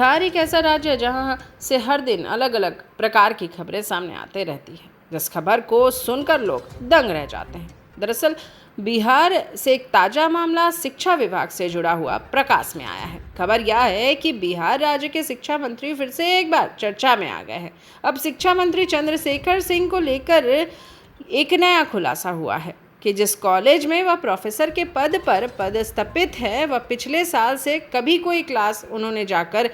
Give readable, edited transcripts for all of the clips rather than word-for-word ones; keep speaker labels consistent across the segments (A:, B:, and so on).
A: बिहार एक ऐसा राज्य है जहां से हर दिन अलग अलग प्रकार की खबरें सामने आते रहती है, जिस खबर को सुनकर लोग दंग रह जाते हैं। दरअसल बिहार से एक ताजा मामला शिक्षा विभाग से जुड़ा हुआ प्रकाश में आया है। खबर यह है कि बिहार राज्य के शिक्षा मंत्री फिर से एक बार चर्चा में आ गए हैं। अब शिक्षा मंत्री चंद्रशेखर सिंह को लेकर एक नया खुलासा हुआ है कि जिस कॉलेज में वह प्रोफेसर के पद पर पदस्थापित है, वह पिछले साल से कभी कोई क्लास उन्होंने जाकर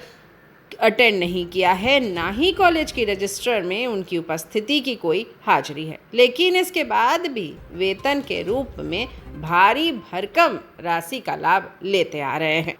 A: अटेंड नहीं किया है, ना ही कॉलेज की रजिस्टर में उनकी उपस्थिति की कोई हाजिरी है। लेकिन इसके बाद भी वेतन के रूप में भारी भरकम राशि का लाभ लेते आ रहे हैं।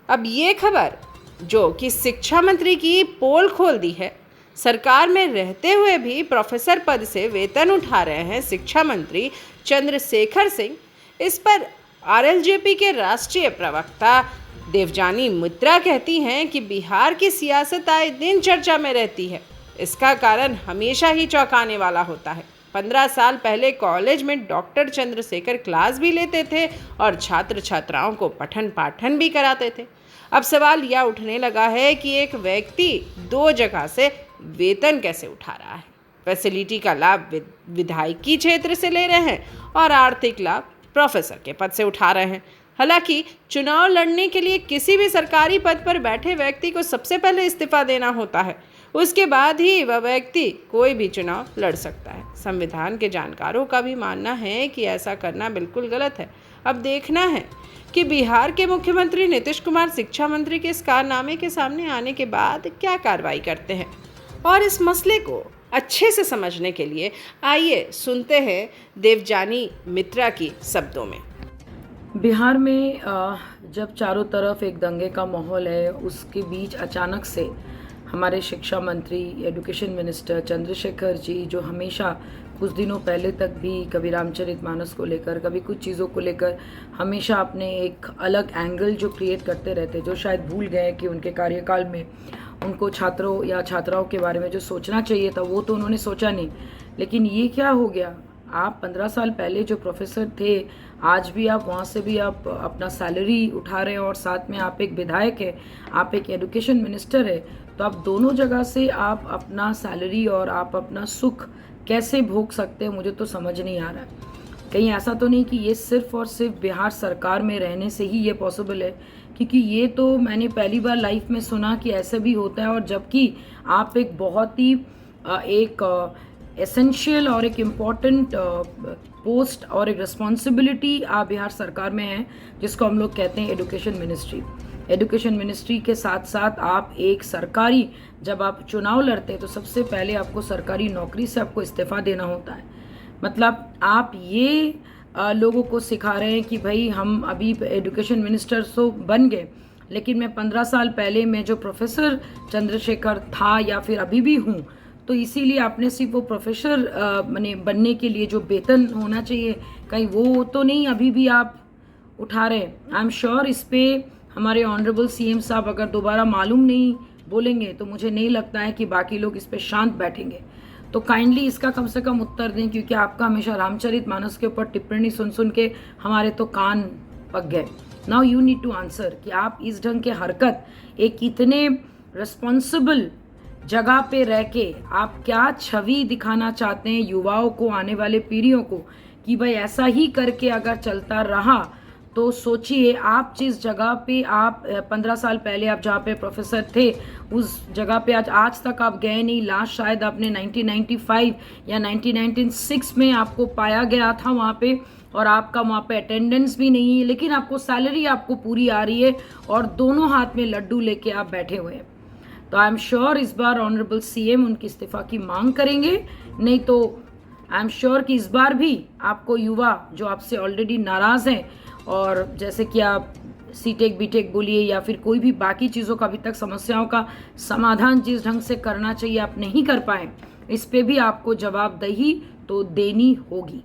A: अब ये खबर जो कि शिक्षा मंत्री की पोल खोल दी है, सरकार में रहते हुए भी प्रोफेसर पद से वेतन उठा रहे हैं शिक्षा मंत्री चंद्रशेखर सिंह। इस पर आरएलजेपी के राष्ट्रीय प्रवक्ता देवजानी मित्रा कहती हैं कि बिहार की सियासत आए दिन चर्चा में रहती है। इसका कारण हमेशा ही चौंकाने वाला होता है। 15 साल पहले कॉलेज में डॉक्टर चंद्रशेखर क्लास भी लेते थे और छात्र छात्राओं को पठन पाठन भी कराते थे। अब सवाल यह उठने लगा है कि एक व्यक्ति 2 जगह से वेतन कैसे उठा रहा है। फैसिलिटी का लाभ विधायकी क्षेत्र से ले रहे हैं और आर्थिक लाभ प्रोफेसर के पद से उठा रहे हैं। हालांकि चुनाव लड़ने के लिए किसी भी सरकारी पद पर बैठे व्यक्ति को सबसे पहले इस्तीफा देना होता है, उसके बाद ही वह व्यक्ति कोई भी चुनाव लड़ सकता है। संविधान के जानकारों का भी मानना है कि ऐसा करना बिल्कुल गलत है। अब देखना है कि बिहार के मुख्यमंत्री नीतीश कुमार शिक्षा मंत्री के इस कारनामे के सामने आने के बाद क्या कार्रवाई करते हैं। और इस मसले को अच्छे से समझने के लिए आइए सुनते हैं देवजानी मित्रा की शब्दों में।
B: बिहार में जब चारों तरफ एक दंगे का माहौल है, उसके बीच अचानक से हमारे शिक्षा मंत्री, एजुकेशन मिनिस्टर चंद्रशेखर जी, जो हमेशा कुछ दिनों पहले तक भी कभी रामचरितमानस को लेकर, कभी कुछ चीज़ों को लेकर हमेशा अपने एक अलग एंगल जो क्रिएट करते रहते, जो शायद भूल गए कि उनके कार्यकाल में उनको छात्रों या छात्राओं के बारे में जो सोचना चाहिए था वो तो उन्होंने सोचा नहीं। लेकिन ये क्या हो गया, आप 15 साल पहले जो प्रोफेसर थे, आज भी आप वहाँ से भी आप अपना सैलरी उठा रहे हैं और साथ में आप एक विधायक है, आप एक एजुकेशन मिनिस्टर है, तो आप दोनों जगह से आप अपना सैलरी और आप अपना सुख कैसे भोग सकते हैं, मुझे तो समझ नहीं आ रहा है। कहीं ऐसा तो नहीं कि ये सिर्फ और सिर्फ बिहार सरकार में रहने से ही ये पॉसिबल है, क्योंकि ये तो मैंने पहली बार लाइफ में सुना कि ऐसा भी होता है। और जबकि आप एक बहुत ही एक एसेंशियल और एक इम्पॉर्टेंट पोस्ट और एक रिस्पॉन्सिबिलिटी आप बिहार सरकार में हैं, जिसको हम लोग कहते हैं एजुकेशन मिनिस्ट्री। एजुकेशन मिनिस्ट्री के साथ साथ आप एक सरकारी, जब आप चुनाव लड़ते हैं तो सबसे पहले आपको सरकारी नौकरी से आपको इस्तीफा देना होता है। मतलब आप ये लोगों को सिखा रहे हैं कि भाई हम अभी एजुकेशन मिनिस्टर तो बन गए, लेकिन मैं 15 साल पहले मैं जो प्रोफेसर चंद्रशेखर था या फिर अभी भी हूँ, तो इसीलिए आपने सिर्फ वो प्रोफेसर बनने के लिए जो वेतन होना चाहिए, कहीं वो तो नहीं अभी भी आप उठा रहे। आई एम श्योर इस पे हमारे ऑनरेबल सीएम साहब अगर दोबारा मालूम नहीं बोलेंगे तो मुझे नहीं लगता है कि बाकी लोग इस पे शांत बैठेंगे। तो काइंडली इसका कम से कम उत्तर दें, क्योंकि आपका हमेशा रामचरितमानस के ऊपर टिप्पणी सुन सुन के हमारे तो कान पक गए। Now you need to answer कि आप इस ढंग के हरकत एक इतने रिस्पॉन्सिबल जगह पे रह के आप क्या छवि दिखाना चाहते हैं युवाओं को, आने वाले पीढ़ियों को, कि भाई ऐसा ही करके अगर चलता रहा तो सोचिए आप जिस जगह पे आप 15 साल पहले आप जहाँ पे प्रोफेसर थे उस जगह पे आज तक आप गए नहीं। लास्ट शायद आपने 1995 या 1996 में आपको पाया गया था वहाँ पे, और आपका वहाँ पे अटेंडेंस भी नहीं है, लेकिन आपको सैलरी आपको पूरी आ रही है और दोनों हाथ में लड्डू लेके आप बैठे हुए हैं। तो आई एम श्योर इस बार ऑनरेबल सीएम उनकी इस्तीफा की मांग करेंगे, नहीं तो आई एम श्योर कि इस बार भी आपको युवा जो आपसे ऑलरेडी नाराज़ हैं, और जैसे कि आप सीटेक बीटेक बोलिए या फिर कोई भी बाकी चीज़ों का अभी तक समस्याओं का समाधान जिस ढंग से करना चाहिए आप नहीं कर पाए, इस पे भी आपको जवाबदेही तो देनी होगी।